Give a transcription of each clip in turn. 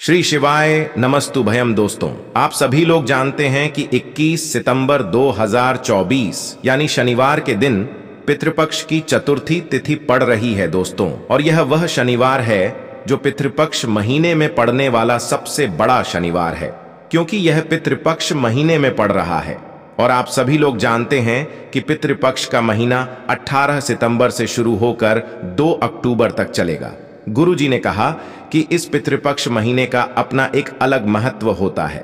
श्री शिवाय नमस्तु भयम। दोस्तों, आप सभी लोग जानते हैं कि 21 सितंबर 2024 यानी शनिवार के दिन पितृपक्ष की चतुर्थी तिथि पड़ रही है दोस्तों। और यह वह शनिवार है जो पितृपक्ष महीने में पड़ने वाला सबसे बड़ा शनिवार है, क्योंकि यह पितृपक्ष महीने में पड़ रहा है। और आप सभी लोग जानते हैं कि पितृपक्ष का महीना 18 सितंबर से शुरू होकर 2 अक्टूबर तक चलेगा। गुरुजी ने कहा कि इस पितृपक्ष महीने का अपना एक अलग महत्व होता है।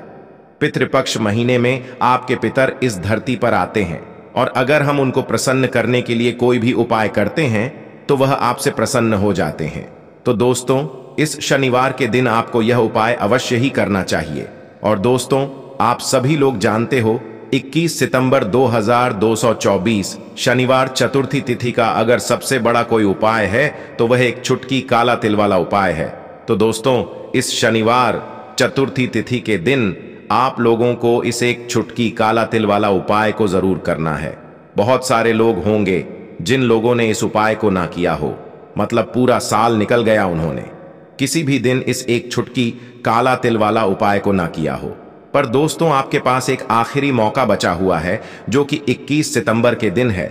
पितृपक्ष महीने में आपके पितर इस धरती पर आते हैं, और अगर हम उनको प्रसन्न करने के लिए कोई भी उपाय करते हैं तो वह आपसे प्रसन्न हो जाते हैं। तो दोस्तों, इस शनिवार के दिन आपको यह उपाय अवश्य ही करना चाहिए। और दोस्तों, आप सभी लोग जानते हो 21 सितंबर 2224 शनिवार चतुर्थी तिथि का अगर सबसे बड़ा कोई उपाय है तो वह एक चुटकी काला तिल वाला उपाय है। तो दोस्तों, इस शनिवार चतुर्थी तिथि के दिन आप लोगों को इस एक चुटकी काला तिल वाला उपाय को जरूर करना है। बहुत सारे लोग होंगे जिन लोगों ने इस उपाय को ना किया हो, मतलब पूरा साल निकल गया उन्होंने किसी भी दिन इस एक चुटकी काला तिल वाला उपाय को ना किया हो। पर दोस्तों, आपके पास एक आखिरी मौका बचा हुआ है जो कि 21 सितंबर के दिन है।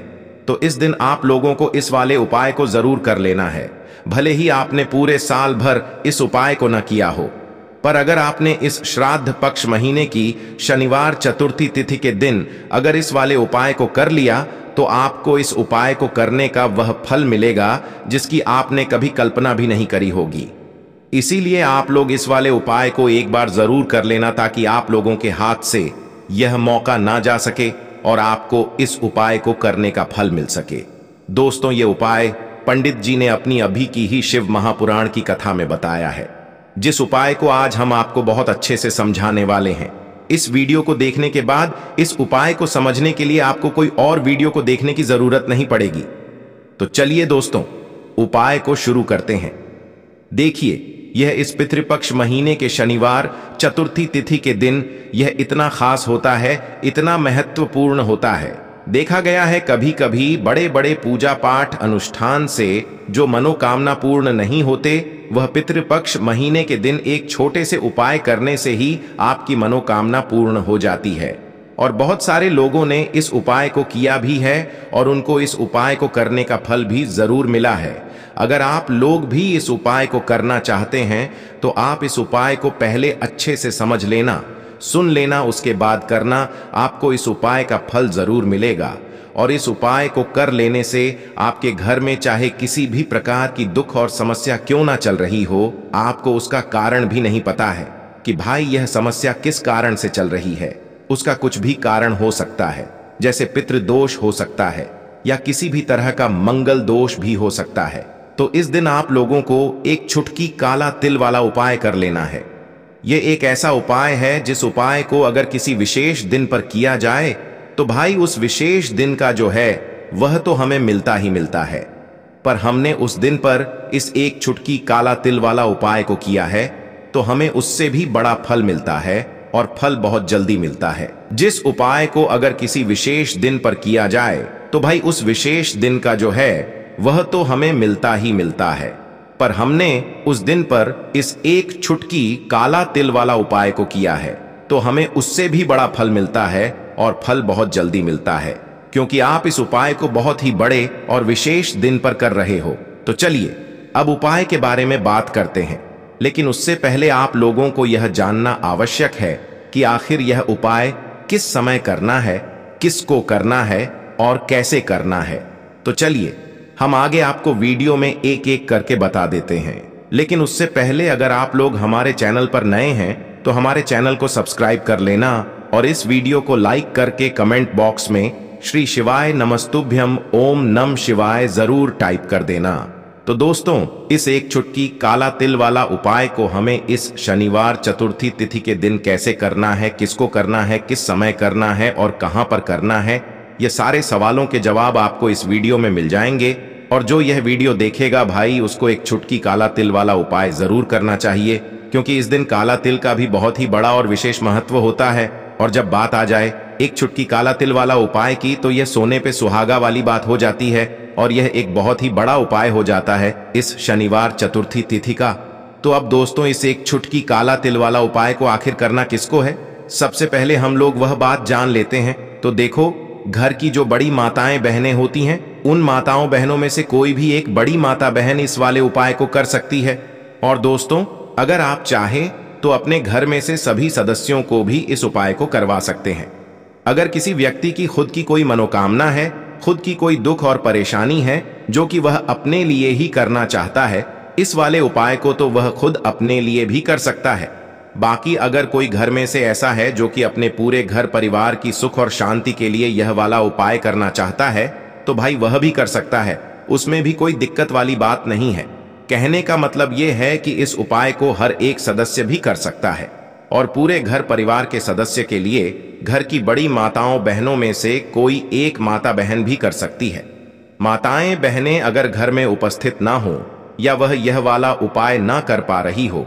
तो इस दिन आप लोगों को इस वाले उपाय को जरूर कर लेना है। भले ही आपने पूरे साल भर इस उपाय को न किया हो, पर अगर आपने इस श्राद्ध पक्ष महीने की शनिवार चतुर्थी तिथि के दिन अगर इस वाले उपाय को कर लिया तो आपको इस उपाय को करने का वह फल मिलेगा जिसकी आपने कभी कल्पना भी नहीं करी होगी। इसीलिए आप लोग इस वाले उपाय को एक बार जरूर कर लेना, ताकि आप लोगों के हाथ से यह मौका ना जा सके और आपको इस उपाय को करने का फल मिल सके। दोस्तों, ये उपाय पंडित जी ने अपनी अभी की ही शिव महापुराण की कथा में बताया है, जिस उपाय को आज हम आपको बहुत अच्छे से समझाने वाले हैं। इस वीडियो को देखने के बाद इस उपाय को समझने के लिए आपको कोई और वीडियो को देखने की जरूरत नहीं पड़ेगी। तो चलिए दोस्तों, उपाय को शुरू करते हैं। देखिए, यह इस पितृपक्ष महीने के शनिवार चतुर्थी तिथि के दिन यह इतना खास होता है, इतना महत्वपूर्ण होता है। देखा गया है कभी कभी बड़े बड़े पूजा पाठ अनुष्ठान से जो मनोकामना पूर्ण नहीं होते, वह पितृपक्ष महीने के दिन एक छोटे से उपाय करने से ही आपकी मनोकामना पूर्ण हो जाती है। और बहुत सारे लोगों ने इस उपाय को किया भी है और उनको इस उपाय को करने का फल भी जरूर मिला है। अगर आप लोग भी इस उपाय को करना चाहते हैं तो आप इस उपाय को पहले अच्छे से समझ लेना, सुन लेना, उसके बाद करना। आपको इस उपाय का फल जरूर मिलेगा। और इस उपाय को कर लेने से आपके घर में चाहे किसी भी प्रकार की दुख और समस्या क्यों ना चल रही हो, आपको उसका कारण भी नहीं पता है कि भाई यह समस्या किस कारण से चल रही है। उसका कुछ भी कारण हो सकता है, जैसे पितृदोष हो सकता है या किसी भी तरह का मंगल दोष भी हो सकता है। तो इस दिन आप लोगों को एक चुटकी काला तिल वाला उपाय कर लेना है। यह एक ऐसा उपाय है जिस उपाय को अगर किसी विशेष दिन पर किया जाए तो भाई उस विशेष दिन का जो है वह तो हमें मिलता ही मिलता है। पर हमने उस दिन पर इस एक चुटकी काला तिल वाला उपाय को किया है तो हमें उससे भी बड़ा फल मिलता है, और फल बहुत जल्दी मिलता है। जिस उपाय को अगर किसी विशेष दिन पर किया जाए तो भाई उस विशेष दिन का जो है वह तो हमें मिलता ही मिलता है, पर हमने उस दिन पर इस एक चुटकी काला तिल वाला उपाय को किया है तो हमें उससे भी बड़ा फल मिलता है, और फल बहुत जल्दी मिलता है, क्योंकि आप इस उपाय को बहुत ही बड़े और विशेष दिन पर कर रहे हो। तो चलिए अब उपाय के बारे में बात करते हैं, लेकिन उससे पहले आप लोगों को यह जानना आवश्यक है कि आखिर यह उपाय किस समय करना है, किसको करना है और कैसे करना है। तो चलिए हम आगे आपको वीडियो में एक एक करके बता देते हैं। लेकिन उससे पहले अगर आप लोग हमारे चैनल पर नए हैं तो हमारे चैनल को सब्सक्राइब कर लेना, और इस वीडियो को लाइक करके कमेंट बॉक्स में श्री शिवाय नमस्तुभ्यम ओम नम शिवाय जरूर टाइप कर देना। तो दोस्तों, इस एक चुटकी काला तिल वाला उपाय को हमें इस शनिवार चतुर्थी तिथि के दिन कैसे करना है, किसको करना है, किस समय करना है और कहां पर करना है, ये सारे सवालों के जवाब आपको इस वीडियो में मिल जाएंगे। और जो यह वीडियो देखेगा भाई, उसको एक चुटकी काला तिल वाला उपाय जरूर करना चाहिए, क्योंकि इस दिन काला तिल का भी बहुत ही बड़ा और विशेष महत्व होता है। और जब बात आ जाए एक चुटकी काला तिल वाला उपाय की, तो यह सोने पे सुहागा वाली बात हो जाती है, और यह एक बहुत ही बड़ा उपाय हो जाता है इस शनिवार चतुर्थी तिथि का। तो अब दोस्तों इस एक चुटकी काला तिल वाला उपाय को आखिर करना किसको है? सबसे पहले हम लोग वह बात जान लेते हैं। तो देखो, घर की जो बड़ी माताएं बहनें होती हैं, उन माताओं बहनों में से कोई भी एक बड़ी माता बहन इस वाले उपाय को कर सकती है। और दोस्तों, अगर आप चाहें तो अपने घर में से सभी सदस्यों को भी इस उपाय को करवा सकते हैं। अगर किसी व्यक्ति की खुद की कोई मनोकामना है, खुद की कोई दुख और परेशानी है जो कि वह अपने लिए ही करना चाहता है, इस वाले उपाय को तो वह खुद अपने लिए भी कर सकता है। बाकी अगर कोई घर में से ऐसा है जो कि अपने पूरे घर परिवार की सुख और शांति के लिए यह वाला उपाय करना चाहता है, तो भाई वह भी कर सकता है। उसमें भी कोई दिक्कत वाली बात नहीं है। कहने का मतलब यह है कि इस उपाय को हर एक सदस्य भी कर सकता है और पूरे घर परिवार के सदस्य के लिए घर की बड़ी माताओं बहनों में से कोई एक माता बहन भी कर सकती है। माताएं बहनें अगर घर में उपस्थित ना हो या वह यह वाला उपाय ना कर पा रही हो,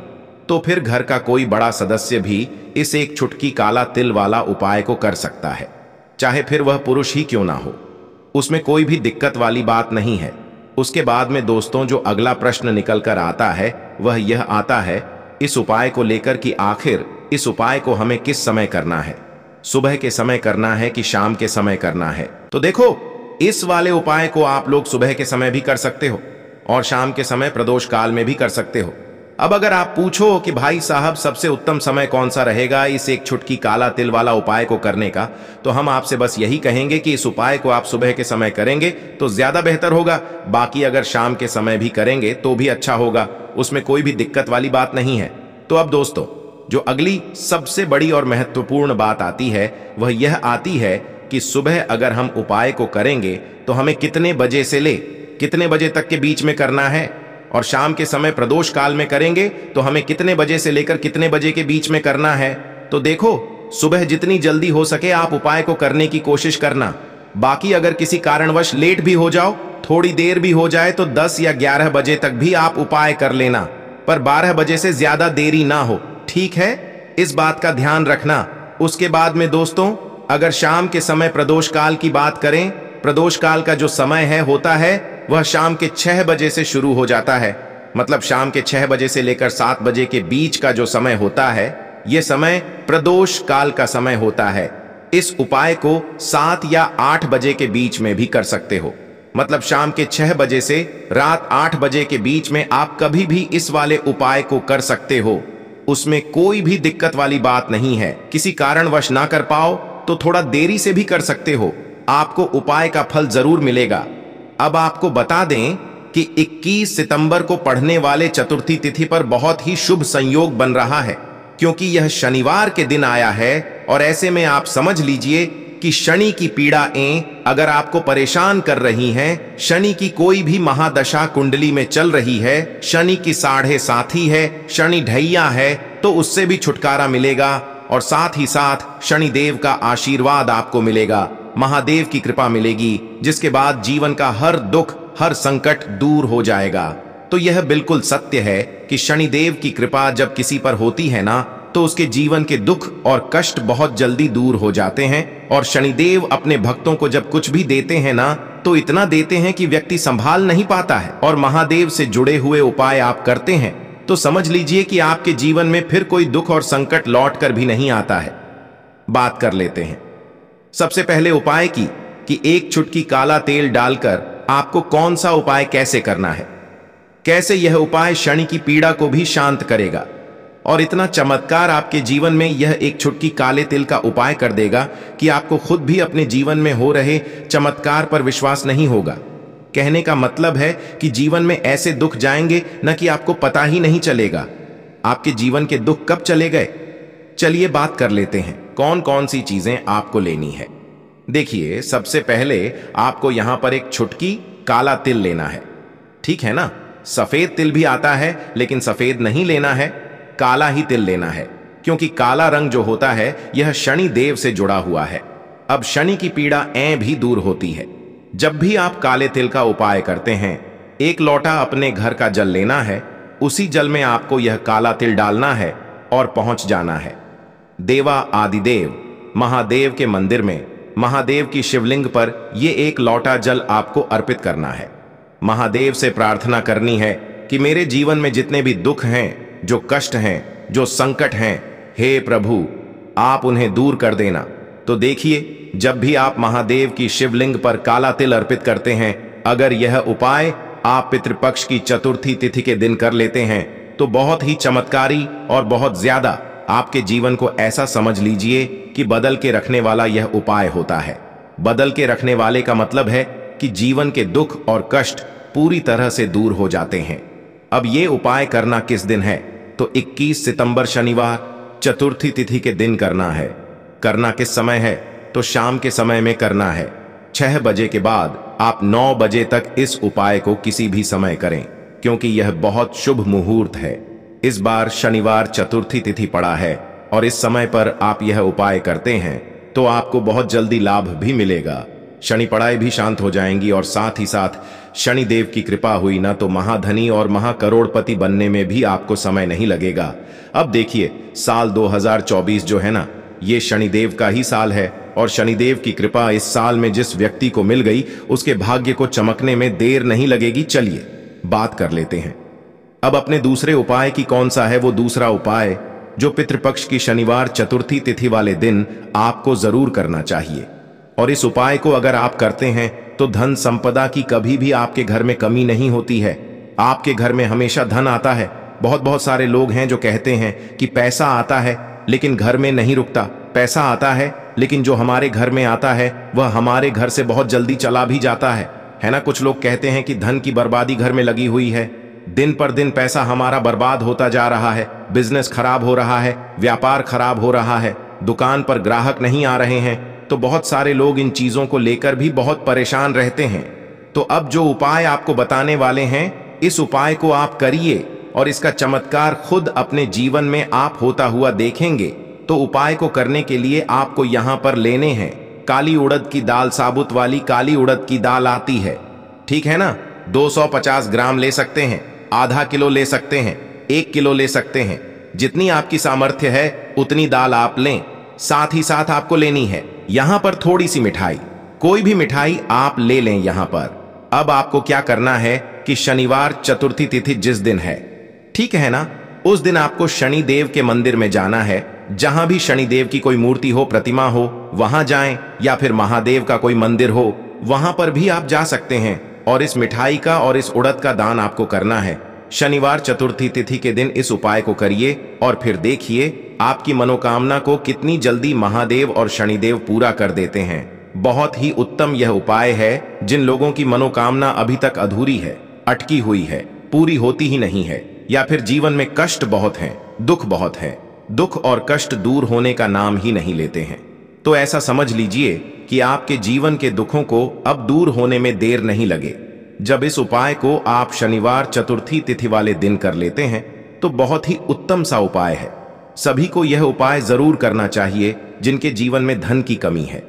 तो फिर घर का कोई बड़ा सदस्य भी इस एक चुटकी काला तिल वाला उपाय को कर सकता है, चाहे फिर वह पुरुष ही क्यों ना हो। उसमें कोई भी दिक्कत वाली बात नहीं है। उसके बाद में दोस्तों जो अगला प्रश्न निकल कर आता है वह यह आता है इस उपाय को लेकर कि आखिर इस उपाय को हमें किस समय करना है, सुबह के समय करना है कि शाम के समय करना है। तो देखो, इस वाले उपाय को आप लोग सुबह के समय भी कर सकते हो और शाम के समय प्रदोष काल में भी कर सकते हो। अब अगर आप पूछो कि भाई साहब सबसे उत्तम समय कौन सा रहेगा इस एक चुटकी काला तिल वाला उपाय को करने का, तो हम आपसे बस यही कहेंगे कि इस उपाय को आप सुबह के समय करेंगे तो ज्यादा बेहतर होगा। बाकी अगर शाम के समय भी करेंगे तो भी अच्छा होगा, उसमें कोई भी दिक्कत वाली बात नहीं है। तो अब दोस्तों, जो अगली सबसे बड़ी और महत्वपूर्ण बात आती है वह यह आती है कि सुबह अगर हम उपाय को करेंगे तो हमें कितने बजे से ले कितने बजे तक के बीच में करना है, और शाम के समय प्रदोष काल में करेंगे तो हमें कितने बजे से लेकर कितने बजे के बीच में करना है। तो देखो, सुबह जितनी जल्दी हो सके आप उपाय को करने की कोशिश करना। बाकी अगर किसी कारणवश लेट भी हो जाओ, थोड़ी देर भी हो जाए, तो 10 या 11 बजे तक भी आप उपाय कर लेना, पर 12 बजे से ज्यादा देरी ना हो, ठीक है? इस बात का ध्यान रखना। उसके बाद में दोस्तों, अगर शाम के समय प्रदोष काल की बात करें, प्रदोष काल का जो समय है होता है वह शाम के 6 बजे से शुरू हो जाता है। मतलब शाम के 6 बजे से लेकर 7 बजे के बीच का जो समय होता है, यह समय प्रदोष काल का समय होता है। इस उपाय को 7 या 8 बजे के बीच में भी कर सकते हो। मतलब शाम के 6 बजे से रात 8 बजे के बीच में आप कभी भी इस वाले उपाय को कर सकते हो। उसमें कोई भी दिक्कत वाली बात नहीं है। किसी कारणवश ना कर पाओ तो थोड़ा देरी से भी कर सकते हो, आपको उपाय का फल जरूर मिलेगा। अब आपको बता दें कि 21 सितंबर को पढ़ने वाले चतुर्थी तिथि पर बहुत ही शुभ संयोग बन रहा है, क्योंकि यह शनिवार के दिन आया है। और ऐसे में आप समझ लीजिए कि शनि की पीड़ाएं अगर आपको परेशान कर रही हैं, शनि की कोई भी महादशा कुंडली में चल रही है, शनि की 7.5 है, शनि ढैया है, तो उससे भी छुटकारा मिलेगा। और साथ ही साथ शनिदेव का आशीर्वाद आपको मिलेगा, महादेव की कृपा मिलेगी, जिसके बाद जीवन का हर दुख हर संकट दूर हो जाएगा। तो यह बिल्कुल सत्य है कि शनिदेव की कृपा जब किसी पर होती है ना, तो उसके जीवन के दुख और कष्ट बहुत जल्दी दूर हो जाते हैं। और शनिदेव अपने भक्तों को जब कुछ भी देते हैं ना, तो इतना देते हैं कि व्यक्ति संभाल नहीं पाता है। और महादेव से जुड़े हुए उपाय आप करते हैं तो समझ लीजिए कि आपके जीवन में फिर कोई दुख और संकट लौट कर भी नहीं आता है। बात कर लेते हैं सबसे पहले उपाय की कि एक चुटकी काला तेल डालकर आपको कौन सा उपाय कैसे करना है, कैसे यह उपाय शनि की पीड़ा को भी शांत करेगा। और इतना चमत्कार आपके जीवन में यह एक चुटकी काले तिल का उपाय कर देगा कि आपको खुद भी अपने जीवन में हो रहे चमत्कार पर विश्वास नहीं होगा। कहने का मतलब है कि जीवन में ऐसे दुख जाएंगे न कि आपको पता ही नहीं चलेगा। आपके जीवन के दुख कब चले गए, चलिए बात कर लेते हैं कौन कौन सी चीजें आपको लेनी है। देखिए, सबसे पहले आपको यहां पर एक चुटकी काला तिल लेना है, ठीक है ना। सफेद तिल भी आता है, लेकिन सफेद नहीं लेना है, काला ही तिल लेना है, क्योंकि काला रंग जो होता है यह शनि देव से जुड़ा हुआ है। अब शनि की पीड़ा भी दूर होती है। जब भी आप काले तिल का उपाय करते हैं, एक लोटा अपने घर का जल लेना है, उसी जल में आपको यह काला तिल डालना है और पहुंच जाना है देवा आदिदेव महादेव के मंदिर में। महादेव की शिवलिंग पर यह एक लोटा जल आपको अर्पित करना है। महादेव से प्रार्थना करनी है कि मेरे जीवन में जितने भी दुख हैं जो कष्ट हैं, जो संकट हैं, हे प्रभु आप उन्हें दूर कर देना। तो देखिए, जब भी आप महादेव की शिवलिंग पर काला तिल अर्पित करते हैं, अगर यह उपाय आप पितृपक्ष की चतुर्थी तिथि के दिन कर लेते हैं तो बहुत ही चमत्कारी और बहुत ज्यादा आपके जीवन को ऐसा समझ लीजिए कि बदल के रखने वाला यह उपाय होता है। बदल के रखने वाले का मतलब है कि जीवन के दुख और कष्ट पूरी तरह से दूर हो जाते हैं। अब ये उपाय करना किस दिन है? तो 21 सितंबर शनिवार चतुर्थी तिथि के दिन करना है। करना किस समय है? तो शाम के समय में करना है। 6 बजे के बाद आप 9 बजे तक इस उपाय को किसी भी समय करें, क्योंकि यह बहुत शुभ मुहूर्त है। इस बार शनिवार चतुर्थी तिथि पड़ा है और इस समय पर आप यह उपाय करते हैं तो आपको बहुत जल्दी लाभ भी मिलेगा। शनि पड़ाई भी शांत हो जाएंगी और साथ ही साथ शनिदेव की कृपा हुई ना तो महाधनी और महाकरोड़पति बनने में भी आपको समय नहीं लगेगा। अब देखिए, साल 2024 जो है ना, ये शनिदेव का ही साल है और शनिदेव की कृपा इस साल में जिस व्यक्ति को मिल गई उसके भाग्य को चमकने में देर नहीं लगेगी। चलिए बात कर लेते हैं अब अपने दूसरे उपाय की। कौन सा है वो दूसरा उपाय जो पितृपक्ष की शनिवार चतुर्थी तिथि वाले दिन आपको जरूर करना चाहिए? और इस उपाय को अगर आप करते हैं तो धन संपदा की कभी भी आपके घर में कमी नहीं होती है। आपके घर में हमेशा धन आता है। बहुत सारे लोग हैं जो कहते हैं कि पैसा आता है लेकिन घर में नहीं रुकता, पैसा आता है लेकिन जो हमारे घर में आता है वह हमारे घर से बहुत जल्दी चला भी जाता है ना। कुछ लोग कहते हैं कि धन की बर्बादी घर में लगी हुई है, दिन पर दिन पैसा हमारा बर्बाद होता जा रहा है, बिजनेस खराब हो रहा है, व्यापार खराब हो रहा है, दुकान पर ग्राहक नहीं आ रहे हैं। तो बहुत सारे लोग इन चीजों को लेकर भी बहुत परेशान रहते हैं। तो अब जो उपाय आपको बताने वाले हैं, इस उपाय को आप करिए और इसका चमत्कार खुद अपने जीवन में आप होता हुआ देखेंगे। तो उपाय को करने के लिए आपको यहां पर लेने हैं काली उड़द की दाल। साबुत वाली काली उड़द की दाल आती है, ठीक है ना। 250 ग्राम ले सकते हैं, आधा किलो ले सकते हैं, 1 किलो ले सकते हैं, जितनी आपकी सामर्थ्य है उतनी दाल आप लें। साथ ही साथ आपको लेनी है यहां पर थोड़ी सी मिठाई, कोई भी मिठाई आप ले लें यहां पर। अब आपको क्या करना है कि शनिवार चतुर्थी तिथि जिस दिन है, ठीक है ना, उस दिन आपको शनिदेव के मंदिर में जाना है। जहां भी शनिदेव की कोई मूर्ति हो, प्रतिमा हो, वहां जाएं, या फिर महादेव का कोई मंदिर हो वहां पर भी आप जा सकते हैं। और इस मिठाई का और इस उड़द का दान आपको करना है। शनिवार चतुर्थी तिथि के दिन इस उपाय को करिए और फिर देखिए आपकी मनोकामना को कितनी जल्दी महादेव और शनिदेव पूरा कर देते हैं। बहुत ही उत्तम यह उपाय है। जिन लोगों की मनोकामना अभी तक अधूरी है, अटकी हुई है, पूरी होती ही नहीं है, या फिर जीवन में कष्ट बहुत है, दुख बहुत है, दुख और कष्ट दूर होने का नाम ही नहीं लेते हैं, तो ऐसा समझ लीजिए कि आपके जीवन के दुखों को अब दूर होने में देर नहीं लगे। जब इस उपाय को आप शनिवार चतुर्थी तिथि वाले दिन कर लेते हैं तो बहुत ही उत्तम सा उपाय है। सभी को यह उपाय जरूर करना चाहिए जिनके जीवन में धन की कमी है,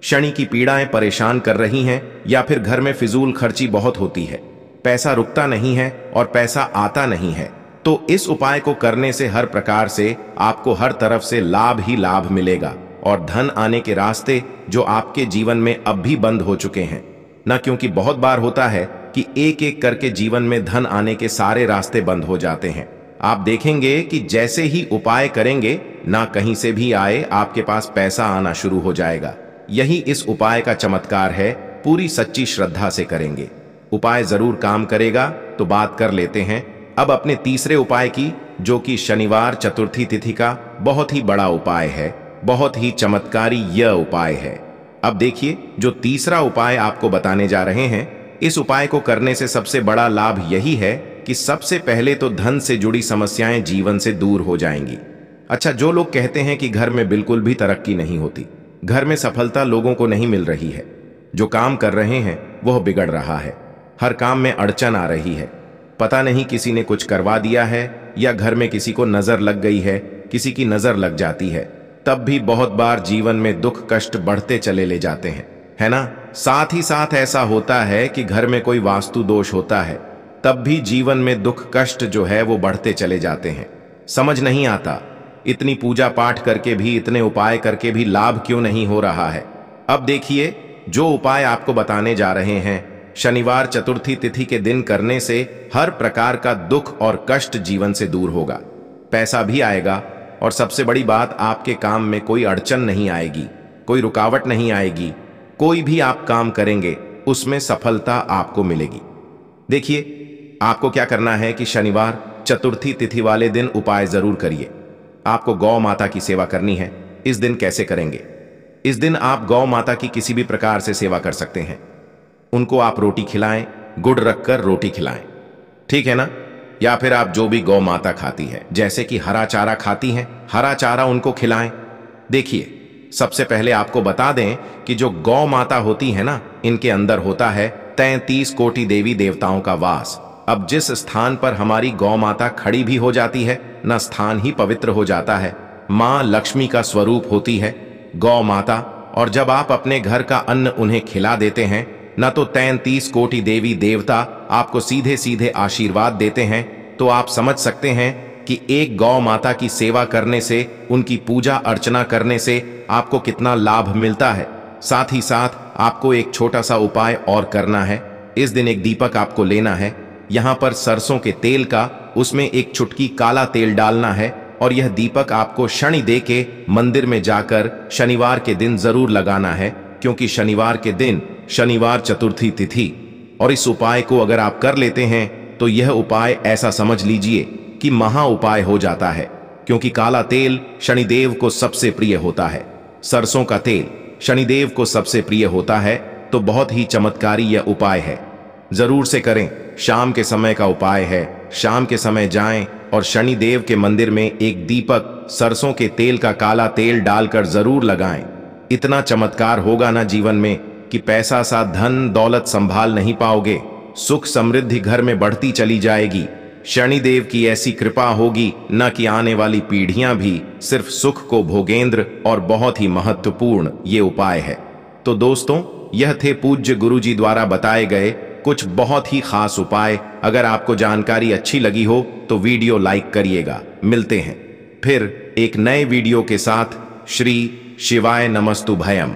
शनि की पीड़ाएं परेशान कर रही हैं, या फिर घर में फिजूल खर्ची बहुत होती है, पैसा रुकता नहीं है और पैसा आता नहीं है। तो इस उपाय को करने से हर प्रकार से आपको हर तरफ से लाभ ही लाभ मिलेगा और धन आने के रास्ते जो आपके जीवन में अब भी बंद हो चुके हैं ना, क्योंकि बहुत बार होता है कि एक एक करके जीवन में धन आने के सारे रास्ते बंद हो जाते हैं। आप देखेंगे कि जैसे ही उपाय करेंगे ना, कहीं से भी आए आपके पास पैसा आना शुरू हो जाएगा। यही इस उपाय का चमत्कार है। पूरी सच्ची श्रद्धा से करेंगे, उपाय जरूर काम करेगा। तो बात कर लेते हैं अब अपने तीसरे उपाय की, जो कि शनिवार चतुर्थी तिथि का बहुत ही बड़ा उपाय है, बहुत ही चमत्कारी यह उपाय है। अब देखिए, जो तीसरा उपाय आपको बताने जा रहे हैं, इस उपाय को करने से सबसे बड़ा लाभ यही है कि सबसे पहले तो धन से जुड़ी समस्याएं जीवन से दूर हो जाएंगी। अच्छा, जो लोग कहते हैं कि घर में बिल्कुल भी तरक्की नहीं होती, घर में सफलता लोगों को नहीं मिल रही है, जो काम कर रहे हैं वह बिगड़ रहा है, हर काम में अड़चन आ रही है, पता नहीं किसी ने कुछ करवा दिया है या घर में किसी को नजर लग गई है, किसी की नजर लग जाती है, तब भी बहुत बार जीवन में दुख कष्ट बढ़ते चले ले जाते हैं, है ना। साथ ही साथ ऐसा होता है कि घर में कोई वास्तु दोष होता है, तब भी जीवन में दुख कष्ट जो है वो बढ़ते चले जाते हैं। समझ नहीं आता, इतनी पूजा पाठ करके भी, इतने उपाय करके भी लाभ क्यों नहीं हो रहा है। अब देखिए, जो उपाय आपको बताने जा रहे हैं, शनिवार चतुर्थी तिथि के दिन करने से हर प्रकार का दुख और कष्ट जीवन से दूर होगा। पैसा भी आएगा और सबसे बड़ी बात, आपके काम में कोई अड़चन नहीं आएगी, कोई रुकावट नहीं आएगी। कोई भी आप काम करेंगे उसमें सफलता आपको मिलेगी। देखिए, आपको क्या करना है कि शनिवार चतुर्थी तिथि वाले दिन उपाय जरूर करिए। आपको गौ माता की सेवा करनी है। इस दिन कैसे करेंगे? इस दिन आप गौ माता की किसी भी प्रकार से सेवा कर सकते हैं। उनको आप रोटी खिलाएं, गुड़ रखकर रोटी खिलाएं, ठीक है ना? या फिर आप जो भी गौ माता खाती है, जैसे कि हरा चारा खाती हैं, हरा चारा उनको खिलाएं। देखिए, सबसे पहले आपको बता दें कि जो गौ माता होती है ना, इनके अंदर होता है 33 कोटि देवी देवताओं का वास। अब जिस स्थान पर हमारी गौ माता खड़ी भी हो जाती है, न स्थान ही पवित्र हो जाता है। मां लक्ष्मी का स्वरूप होती है गौ माता, और जब आप अपने घर का अन्न उन्हें खिला देते हैं, न तो 33 कोटि देवी देवता आपको सीधे सीधे आशीर्वाद देते हैं, तो आप समझ सकते हैं कि एक गौ माता की सेवा करने से, उनकी पूजा अर्चना करने से आपको कितना लाभ मिलता है। साथ ही साथ आपको एक छोटा सा उपाय और करना है। इस दिन एक दीपक आपको लेना है, यहां पर सरसों के तेल का, उसमें एक चुटकी काला तेल डालना है, और यह दीपक आपको शनि दे के मंदिर में जाकर शनिवार के दिन जरूर लगाना है, क्योंकि शनिवार के दिन शनिवार चतुर्थी तिथि। और इस उपाय को अगर आप कर लेते हैं तो यह उपाय ऐसा समझ लीजिए कि महा उपाय हो जाता है, क्योंकि काला तेल शनिदेव को सबसे प्रिय होता है, सरसों का तेल शनिदेव को सबसे प्रिय होता है। तो बहुत ही चमत्कारी यह उपाय है, जरूर से करें। शाम के समय का उपाय है। शाम के समय जाएं और शनिदेव के मंदिर में एक दीपक सरसों के तेल का काला तेल डालकर जरूर लगाएं। इतना चमत्कार होगा ना जीवन में कि पैसा सा धन दौलत संभाल नहीं पाओगे। सुख समृद्धि घर में बढ़ती चली जाएगी। शनिदेव की ऐसी कृपा होगी न कि आने वाली पीढ़ियां भी सिर्फ सुख को भोगेंद्र। और बहुत ही महत्वपूर्ण ये उपाय है। तो दोस्तों, यह थे पूज्य गुरुजी द्वारा बताए गए कुछ बहुत ही खास उपाय। अगर आपको जानकारी अच्छी लगी हो तो वीडियो लाइक करिएगा। मिलते हैं फिर एक नए वीडियो के साथ। श्री शिवाय नमस्तु भयम।